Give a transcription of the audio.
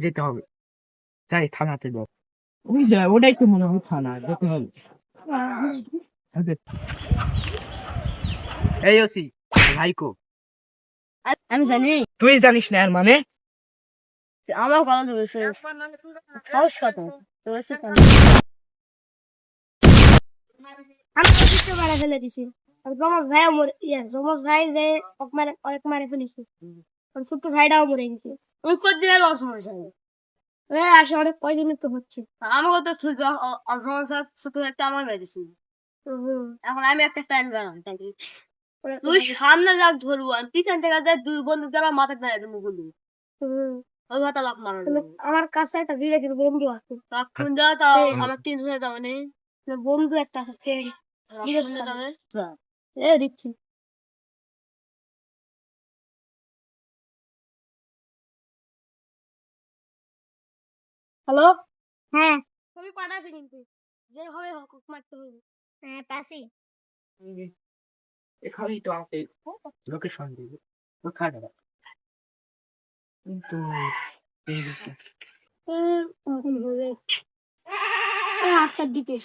যেতে হবে। যাই থানাতে যাও। ওটাই তো মনে হয় থানা, যেতে হবে। এই ওসি, ভাইকো। আমি জানি তুই জানিস না এর মানে? আমার কথা বলেছে সাহস কথা বলেছে আমি কিছু মারা ফেলে দিছি জমজ ভাই জমজ ভাই যে অনেক মারে ফেলেছি ছোট্ট ভাইটাও মরে গেছে ওই কদিন লস মরেছে আসে অনেক কয়দিন তো হচ্ছে আমার তো ছোট একটা আমার মেরেছি এখন আমি একটা ফ্যান বানাই তাই তুই সামনে যাক ধরবো আমি পিছন থেকে যাই দুই বন্ধু আমার মাথা দাঁড়ায় দেবো গুলি ওই মাথা লাভ মারা আমার কাছে একটা বিলেটের বন্ধু আছে তখন যা তাও আমার 300 দাম নেই বন্ধু একটা আছে এ দিচ্ছি হ্যালো হ্যাঁ তুমি পাঠাবে কিন্তু যে হবে হকুক মারতে হবে হ্যাঁ পাসি এখানেই তো আমাকে লোকেশন দিবে, ওখানে কিন্তু এই বিষয়। আটটার দিকে